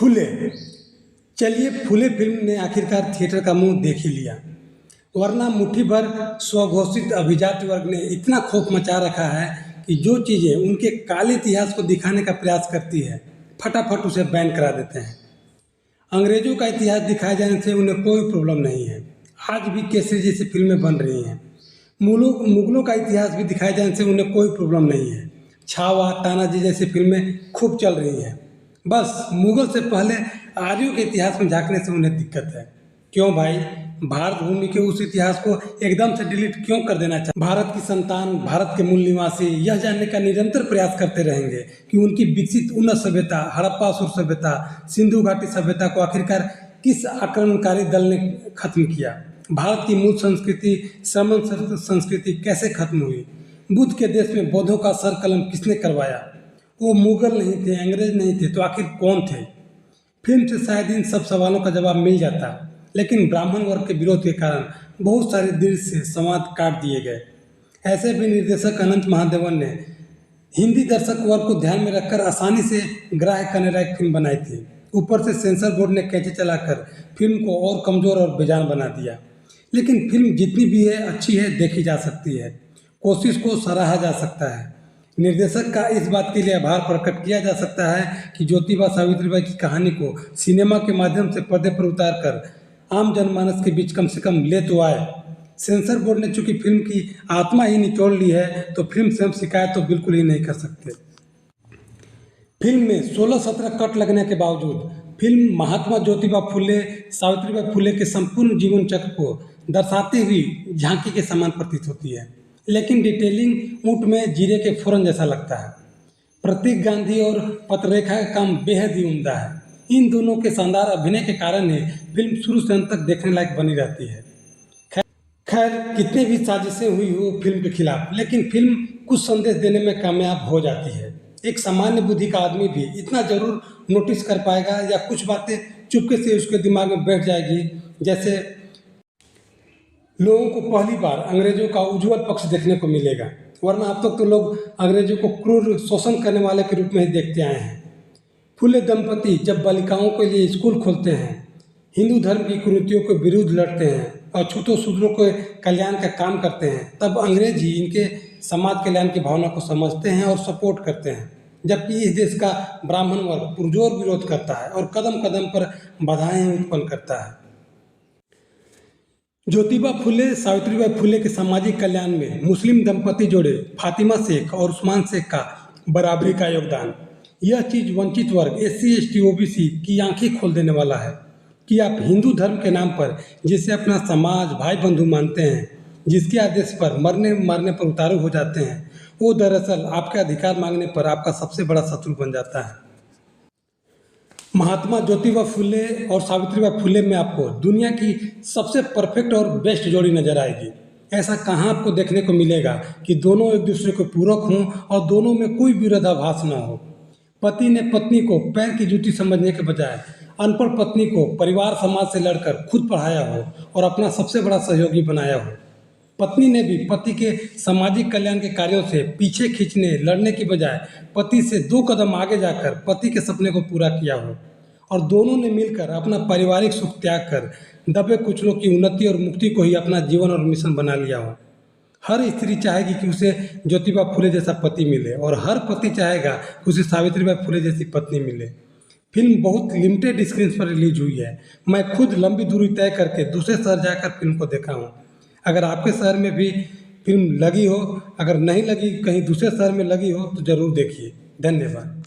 फूले। चलिए, फूले फिल्म ने आखिरकार थिएटर का मुंह देख ही लिया, वरना मुट्ठी भर स्वघोषित अभिजात वर्ग ने इतना खौफ मचा रखा है कि जो चीज़ें उनके काले इतिहास को दिखाने का प्रयास करती है, फटाफट उसे बैन करा देते हैं। अंग्रेजों का इतिहास दिखाए जाने से उन्हें कोई प्रॉब्लम नहीं है। आज भी केसरी जैसी फिल्में बन रही हैं। मुगलों का इतिहास भी दिखाए जाने से उन्हें कोई प्रॉब्लम नहीं है। छावा, तानाजी जैसी फिल्में खूब चल रही हैं। बस मुगल से पहले आर्यों के इतिहास में झांकने से उन्हें दिक्कत है। क्यों भाई, भारत भूमि के उस इतिहास को एकदम से डिलीट क्यों कर देना चाहिए? भारत की संतान, भारत के मूल निवासी यह जानने का निरंतर प्रयास करते रहेंगे कि उनकी विकसित उन्नत सभ्यता, हड़प्पा सभ्यता, सिंधु घाटी सभ्यता को आखिरकार किस आक्रमणकारी दल ने खत्म किया? भारत की मूल संस्कृति, श्रमण संस्कृति कैसे खत्म हुई? बुद्ध के देश में बौद्धों का सर कलम किसने करवाया? वो मुगल नहीं थे, अंग्रेज नहीं थे, तो आखिर कौन थे? फिल्म से शायद इन सब सवालों का जवाब मिल जाता, लेकिन ब्राह्मण वर्ग के विरोध के कारण बहुत सारे दृश्य संवाद काट दिए गए। ऐसे भी निर्देशक अनंत महादेवन ने हिंदी दर्शक वर्ग को ध्यान में रखकर आसानी से ग्राह्य करने लायक फिल्म बनाई थी। ऊपर से सेंसर बोर्ड ने कैंची चलाकर फिल्म को और कमज़ोर और बेजान बना दिया। लेकिन फिल्म जितनी भी है अच्छी है, देखी जा सकती है, कोशिश को सराहा जा सकता है। निर्देशक का इस बात के लिए आभार प्रकट किया जा सकता है कि ज्योतिबा सावित्रीबाई की कहानी को सिनेमा के माध्यम से पर्दे पर उतार कर आम जनमानस के बीच कम से कम ले तो आए। सेंसर बोर्ड ने चूंकि फिल्म की आत्मा ही निचोड़ ली है, तो फिल्म से हम शिकायत तो बिल्कुल ही नहीं कर सकते। फिल्म में 16-17 कट लगने के बावजूद फिल्म महात्मा ज्योतिबा फुले सावित्रीबाई फुले के संपूर्ण जीवन चक्र को दर्शाती हुई झांकी के समान प्रतीत होती है। लेकिन डिटेलिंग ऊँट में जीरे के फोरन जैसा लगता है। प्रतीक गांधी और पत्ररेखा का काम बेहद ही उम्दा है। इन दोनों के शानदार अभिनय के कारण ही फिल्म शुरू से अंत तक देखने लायक बनी रहती है। खैर, कितनी भी साजिशें हुई हो फिल्म के खिलाफ, लेकिन फिल्म कुछ संदेश देने में कामयाब हो जाती है। एक सामान्य बुद्धि का आदमी भी इतना जरूर नोटिस कर पाएगा या कुछ बातें चुपके से उसके दिमाग में बैठ जाएगी, जैसे लोगों को पहली बार अंग्रेजों का उज्जवल पक्ष देखने को मिलेगा, वरना अब तक तो लोग अंग्रेजों को क्रूर शोषण करने वाले के रूप में ही देखते आए हैं। फुले दंपति जब बालिकाओं के लिए स्कूल खोलते हैं, हिंदू धर्म की कुरीतियों के विरुद्ध लड़ते हैं और छूतो शूद्रों के कल्याण का काम करते हैं, तब अंग्रेज ही इनके समाज कल्याण की भावना को समझते हैं और सपोर्ट करते हैं। जबकि इस देश का ब्राह्मण वर्ग पुरजोर विरोध करता है और कदम कदम पर बाधाएं उत्पन्न करता है। ज्योतिबा फुले सावित्रीबाई फुले के सामाजिक कल्याण में मुस्लिम दंपति जोड़े फातिमा शेख और उस्मान शेख का बराबरी का योगदान, यह चीज़ वंचित वर्ग SC ST OBC की आंखें खोल देने वाला है कि आप हिंदू धर्म के नाम पर जिसे अपना समाज, भाई बंधु मानते हैं, जिसके आदेश पर मरने मारने पर उतारू हो जाते हैं, वो दरअसल आपके अधिकार मांगने पर आपका सबसे बड़ा शत्रु बन जाता है। महात्मा ज्योतिबा फुले और सावित्रीबाई फुले में आपको दुनिया की सबसे परफेक्ट और बेस्ट जोड़ी नजर आएगी। ऐसा कहाँ आपको देखने को मिलेगा कि दोनों एक दूसरे को पूरक हों और दोनों में कोई विरोधाभास न हो। पति ने पत्नी को पैर की जूती समझने के बजाय अनपढ़ पत्नी को परिवार समाज से लड़कर खुद पढ़ाया हो और अपना सबसे बड़ा सहयोगी बनाया हो। पत्नी ने भी पति के सामाजिक कल्याण के कार्यों से पीछे खींचने लड़ने की बजाय पति से 2 कदम आगे जाकर पति के सपने को पूरा किया हो और दोनों ने मिलकर अपना पारिवारिक सुख त्याग कर दबे कुचलों की उन्नति और मुक्ति को ही अपना जीवन और मिशन बना लिया हो। हर स्त्री चाहेगी कि उसे ज्योतिबा फुले जैसा पति मिले और हर पति चाहेगा कि उसे सावित्रीबाई फुले जैसी पत्नी मिले। फिल्म बहुत लिमिटेड स्क्रीन पर रिलीज हुई है। मैं खुद लंबी दूरी तय करके दूसरे शहर जाकर फिल्म को देखा हूँ। अगर आपके शहर में भी फिल्म लगी हो, अगर नहीं लगी, कहीं दूसरे शहर में लगी हो, तो ज़रूर देखिए। धन्यवाद।